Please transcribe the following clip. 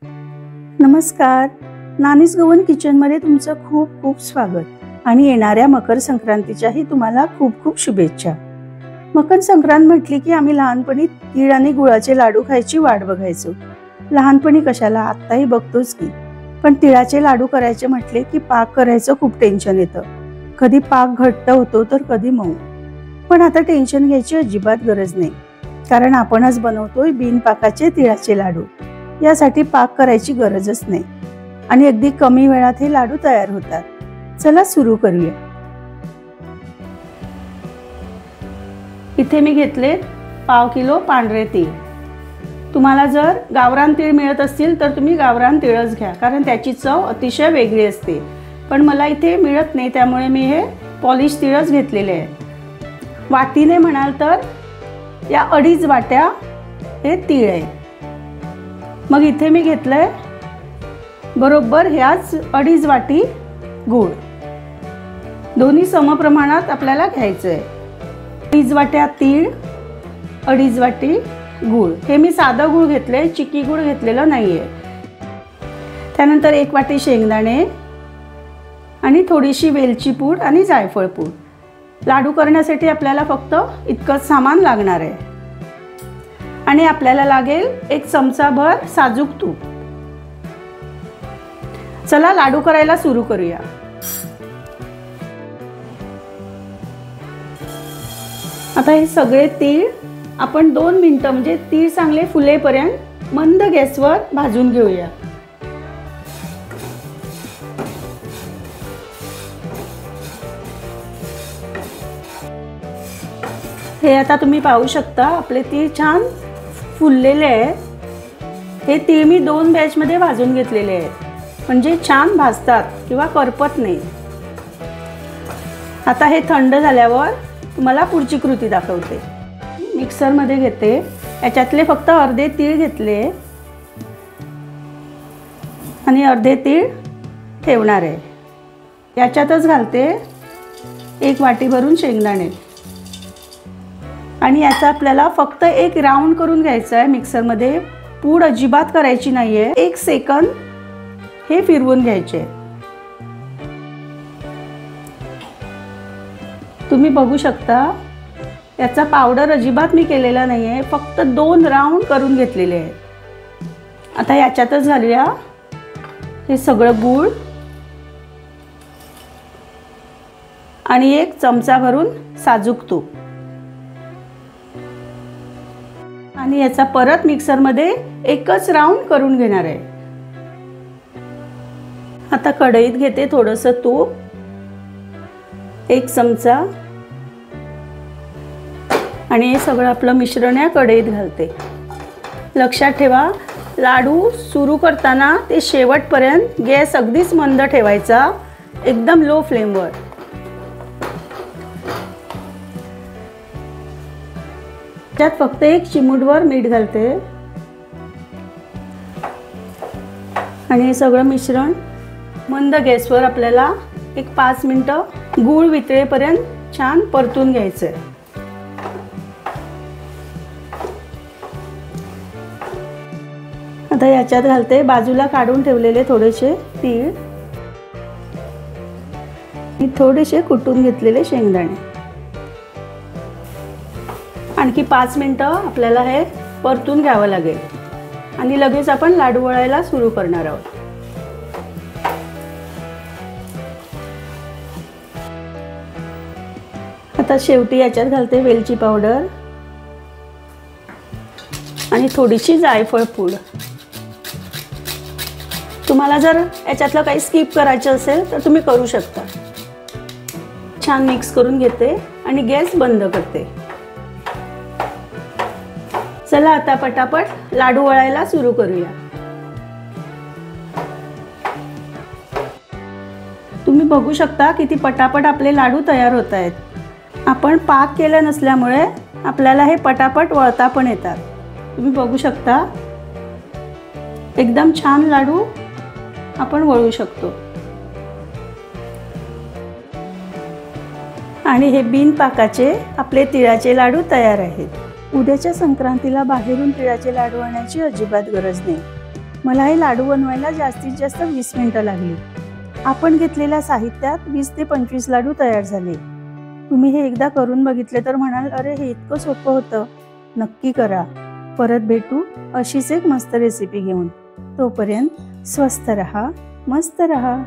नमस्कार, नानीज गवन किचनमध्ये तुमचं खूप खूप स्वागत आणि येणाऱ्या मकर संक्रांतीच्याही तुम्हाला खूप खूप शुभेच्छा। मकर संक्रांत म्हटली की आम्ही लहानपणी तीळ आणि गुळाचे लाडू खायची वाट बघायचो। लहानपणी कशाला, आत्ताही बघतोच की। पण तिळाचे लाडू करायचे म्हटले की पाक करायचं खूप टेन्शन येतं। कधी पाक घट्ट होतो तर कधी मऊ। पण आता टेन्शन घ्यायची अजिबात गरज नाही, कारण आपणच बनवतोय बिनपाकाचे तिळाचे लाडू। यासाठी पाक करायची गरजच नाही आणि अगदी कमी वेळात हे लाडू तयार होतात। चला सुरू करूया। इथे मी घेतले पाव किलो पांढरे तीळ। तुम्हाला जर गावरान तीळ मिळत असतील तर तुम्ही गावरान तीळच घ्या, कारण त्याची चव अतिशय वेगळी असते। पण मला इथे मिळत नाही, त्यामुळे मी हे पॉलिश तीळच घेतलेले आहे। वाटीने म्हणाल तर या 2.5 वाट्या हे तीळ आहे। मग इथे मी घेतलंय बरोबर ह्याच 2.5 वाटी गूळ। दोन्ही समप्रमाणात आपल्याला घ्यायचं आहे। 2.5 वाट्या तीळ, 2.5 वाटी गूळ। हे मी साधा गूळ घेतले, चिकी गूळ घेतलेला नाहीये। त्यानंतर 1 वाटी शेंगदाणे आणि थोडीशी वेलची पूड आणि जायफळ पूड। लाडू करण्यासाठी आपल्याला फक्त इतकंच सामान लागणार आहे। आणि आपल्याला लागेल 1 चमचाभर साजूक तूप। चला लाडू करायला सुरू करूया। आता हे सगळे तीळ आपण 2 मिनिटं म्हणजे तीळ चांगले फुलेपर्यंत मंद गॅसवर भाजून घेऊया। हे आता तुम्ही पाहू शकता आपले तीळ छान फुललेले आहेत। हे तीळ मी 2 बॅच मध्ये भाजून घेतलेले आहेत, म्हणजे छान भाजतात किंवा करपत नाही। आता हे थंड झाल्यावर तुम्हाला पुढची कृती दाखवते। मिक्सर मध्ये घेते, याच्यातले फक्त अर्धे तीळ घेतले आणि अर्धे तीळ ठेवणार आहे। याच्यातच घालते 1 वाटी भरून शेंगदाणे आणि याचा आपल्याला फक्त एक राउंड करून घ्यायचा आहे। मिक्सर मध्ये पूड अजिबात करायची नाहीये। 1 सेकंद हे फिरवून घ्यायचे। तुम्ही बघू शकता याचा पावडर अजिबात मी केलेला नाहीये, फक्त 2 राउंड करून घेतलेले आहे। आता याच्यातच घालूया हे सगळं गूळ आणि 1 चमचा भरून साजूक तूप आणि याचा परत मिक्सर मध्ये एकच राउंड करून घेणार आहे। आता कढईत घेते थोडंसं तूप, 1 चमचा आणि हे सगळं आपलं मिश्रण या कढईत घालते। लक्षात ठेवा, लाडू सुरू करताना ते शेवटपर्यंत गॅस अगदीच मंद ठेवायचा, एकदम लो फ्लेमवर। त्यात फक्त 1 चिमूटभर मीठ घालते आणि हे सगळं मिश्रण मंद गॅसवर आपल्याला 5 मिनिटं गूळ वितळेपर्यंत छान परतून घ्यायचं आहे। आता याच्यात घालते बाजूला काढून ठेवलेले थोडेसे तीळ आणि थोडेसे कुटून घेतलेले शेंगदाणे। आणखी 5 मिनिटं आपल्याला हे परतून घ्यावं लागेल आणि लगेच आपण लाडू वळायला सुरू करणार आहोत। आता शेवटी याच्यात घालते वेलची पावडर आणि थोडीशी जायफळ पूड। तुम्हाला जर याच्यातलं काही स्किप करायचं असेल तर तुम्ही करू शकता। छान मिक्स करून घेते आणि गॅस बंद करते। चला आता पटापट लाडू वळायला सुरू करूया। तुम्ही बघू शकता किती पटापट आपले लाडू तयार होत आहेत। आपण पाक केला नसल्यामुळे आपल्याला हे पटापट वळता पण येतात। तुम्ही बघू शकता एकदम छान लाडू आपण वळू शकतो आणि हे बिनपाकाचे आपले तिळाचे लाडू तयार आहेत। उद्याच्या संक्रांतीला बाहेरून तिळाचे लाडू आणण्याची अजिबात गरज नाही। मला हे लाडू बनवायला जास्तीत जास्त 20 मिनिटं लागली. आपण घेतलेल्या साहित्यात 20 ते 25 लाडू तयार झाले. तुम्ही हे एकदा करून बघितले तर म्हणाल, अरे हे इतकं सोपं होतं. नक्की करा. परत भेटू अशीच एक मस्त रेसिपी घेऊन. तोपर्यंत स्वस्थ रहा, मस्त रहा.